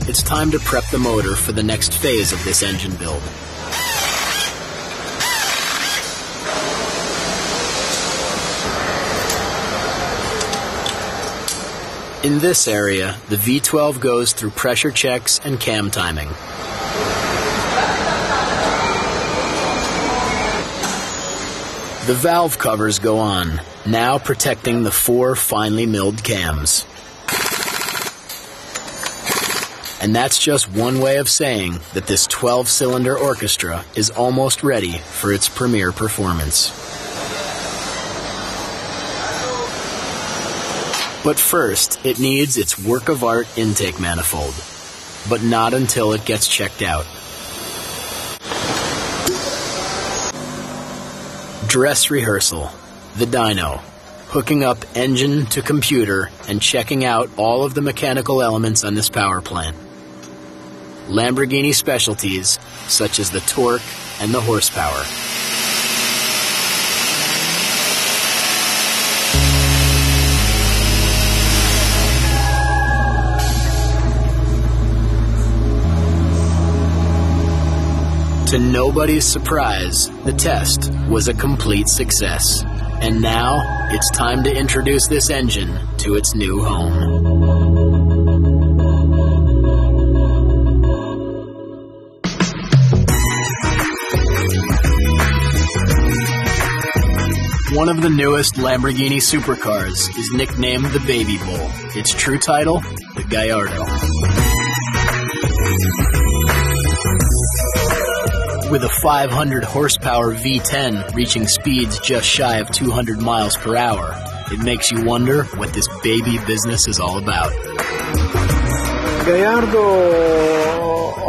it's time to prep the motor for the next phase of this engine build. In this area, the V12 goes through pressure checks and cam timing. The valve covers go on, now protecting the 4 finely milled cams. And that's just one way of saying that this 12-cylinder orchestra is almost ready for its premiere performance. But first, it needs its work-of-art intake manifold, but not until it gets checked out. Dress rehearsal, the dyno, hooking up engine to computer and checking out all of the mechanical elements on this power plant. Lamborghini specialties, such as the torque and the horsepower. To nobody's surprise, the test was a complete success. And now, it's time to introduce this engine to its new home. One of the newest Lamborghini supercars is nicknamed the Baby Bull. Its true title, the Gallardo. With a 500 horsepower V10 reaching speeds just shy of 200 miles per hour, it makes you wonder what this baby business is all about. Gallardo,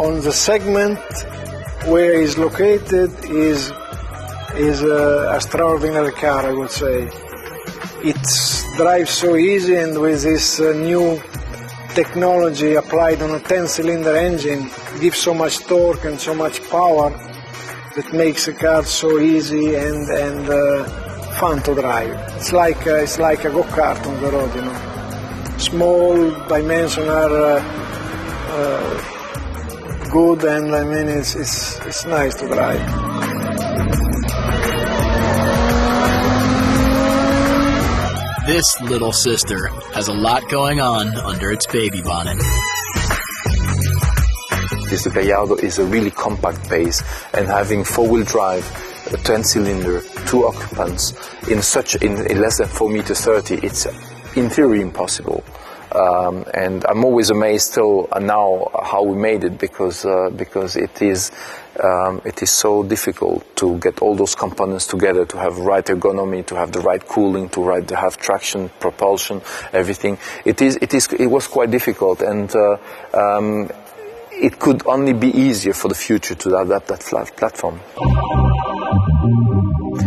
on the segment where it's located, is a extraordinary car, I would say. It drives so easy, and with this new technology applied on a 10-cylinder engine, gives so much torque and so much power that makes the car so easy and fun to drive. It's like a go-kart on the road, you know. Small dimensions are good, and I mean it's nice to drive. This little sister has a lot going on under its baby bonnet. The Gallardo is a really compact base, and having 4-wheel drive, a 10-cylinder, 2 occupants in less than 4 meters 30, it's in theory impossible. And I'm always amazed still now how we made it, because it is so difficult to get all those components together, to have right ergonomy, to have the right cooling, to have traction, propulsion, everything. It was quite difficult, and it could only be easier for the future to adapt that flat platform.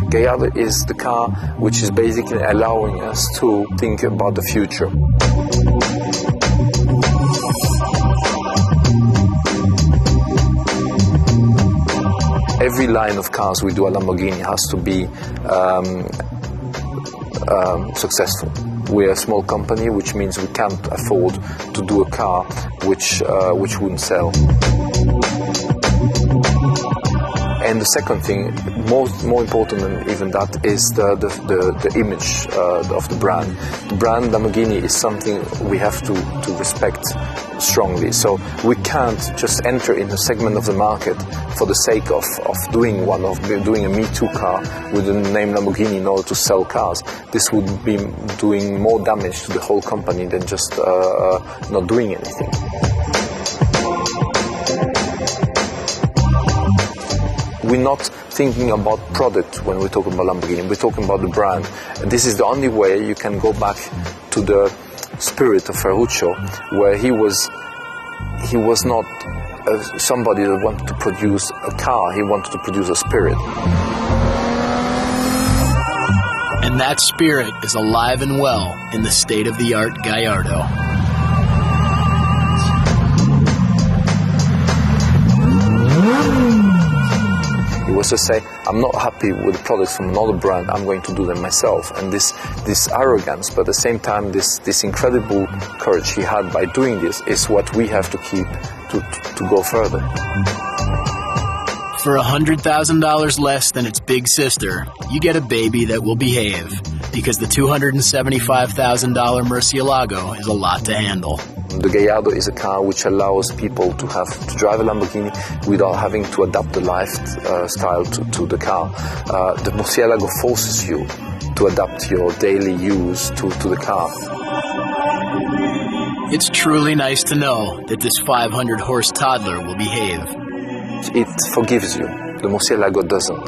Gallardo is the car which is basically allowing us to think about the future. Every line of cars we do at Lamborghini has to be successful. We're a small company, which means we can't afford to do a car which wouldn't sell. And the second thing, more important than even that, is the image of the brand. The brand Lamborghini is something we have to respect strongly. So we can't just enter in a segment of the market for the sake of doing a Me Too car with the name Lamborghini in order to sell cars. This would be doing more damage to the whole company than just not doing anything. We're not thinking about product when we're talking about Lamborghini. We're talking about the brand. And this is the only way you can go back to the spirit of Ferruccio, where he was not somebody that wanted to produce a car. He wanted to produce a spirit. And that spirit is alive and well in the state-of-the-art Gallardo. It was was to say, I'm not happy with the products from another brand, I'm going to do them myself. And this arrogance, but at the same time this incredible courage he had by doing this is what we have to keep to go further. For $100,000 less than its big sister, you get a baby that will behave, because the $275,000 Murcielago is a lot to handle. The Gallardo is a car which allows people to drive a Lamborghini without having to adapt the lifestyle to the car. The Murcielago forces you to adapt your daily use to the car. It's truly nice to know that this 500-horse toddler will behave. It forgives you. The Murcielago doesn't.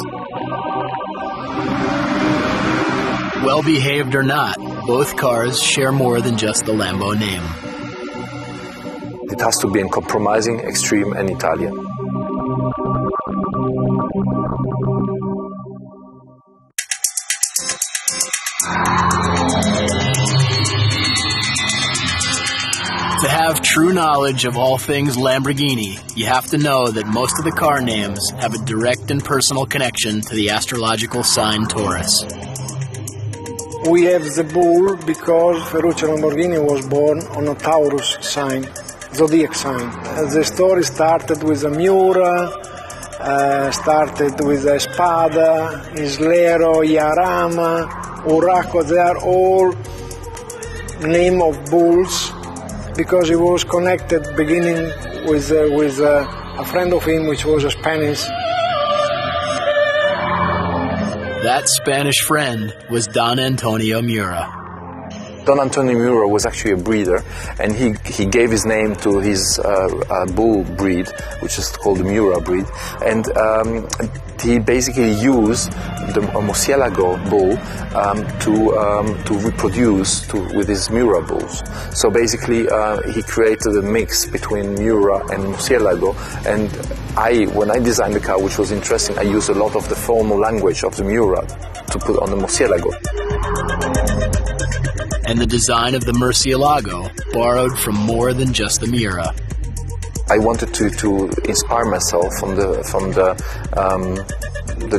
Well-behaved or not, both cars share more than just the Lambo name. It has to be uncompromising, extreme, and Italian. To have true knowledge of all things Lamborghini, you have to know that most of the car names have a direct and personal connection to the astrological sign Taurus. We have the bull because Ferruccio Lamborghini was born on a Taurus sign, zodiac sign. The story started with a Miura, started with a Espada, Islero, Yarama, Uraco. They are all name of bulls, because he was connected beginning with a friend of him, which was a Spanish. That Spanish friend was Don Antonio Miura. Don Antonio Miura was actually a breeder, and he gave his name to his bull breed, which is called the Miura breed, and he basically used the Murcielago bull to reproduce with his Miura bulls. So basically he created a mix between Miura and Murcielago, and when I designed the car, which was interesting, I used a lot of the formal language of the Miura to put on the Murcielago. And the design of the Murcielago borrowed from more than just the Miura. I wanted to inspire myself from the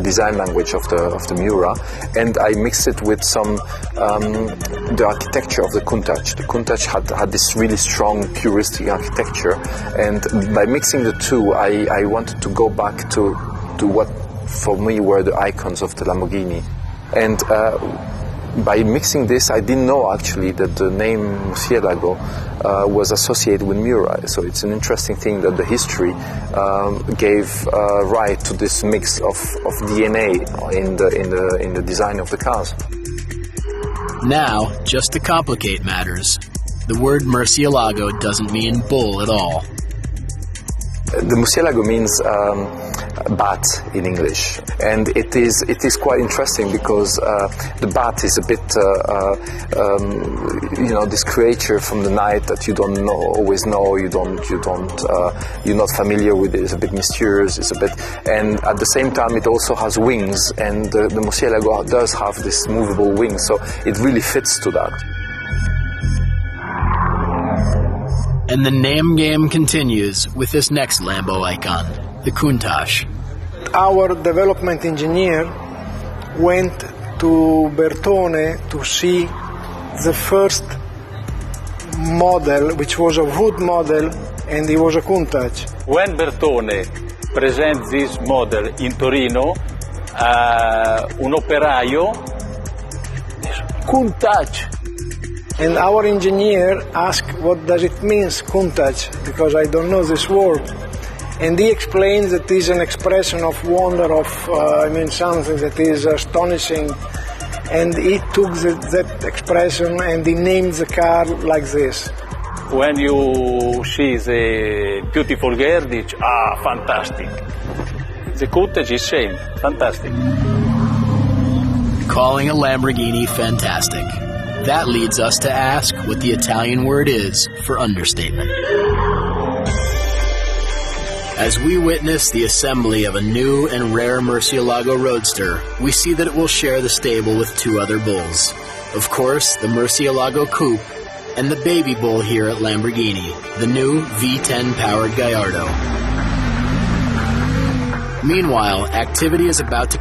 design language of the Miura, and I mixed it with the architecture of the Countach. The Countach had this really strong, puristic architecture, and by mixing the two, I wanted to go back to what for me were the icons of the Lamborghini. And by mixing this, I didn't know actually that the name Murcielago was associated with Miura. So it's an interesting thing that the history gave right to this mix of DNA in the design of the cars. Now, just to complicate matters, the word Murcielago doesn't mean bull at all. The Murcielago means bat in English, and it is quite interesting because the bat is a bit this creature from the night that you don't always know, you're not familiar with it. It's a bit mysterious, and at the same time it also has wings, and the Murcielago does have this movable wings, so it really fits to that. And the name game continues with this next Lambo icon, the Countach. Our development engineer went to Bertone to see the first model, which was a wood model, and it was a Countach. When Bertone presents this model in Torino, un operaio, Countach. And our engineer asked, what does it mean, Countach, because I don't know this word. And he explained that it is an expression of wonder, of something that is astonishing. And he took that expression and he named the car like this. When you see the beautiful girl, it's fantastic. The Countach is same, fantastic. Calling a Lamborghini fantastic. That leads us to ask what the Italian word is for understatement. As we witness the assembly of a new and rare Murcielago Roadster, we see that it will share the stable with two other bulls. Of course, the Murcielago Coupe and the baby bull here at Lamborghini, the new V10 powered Gallardo. Meanwhile, activity is about to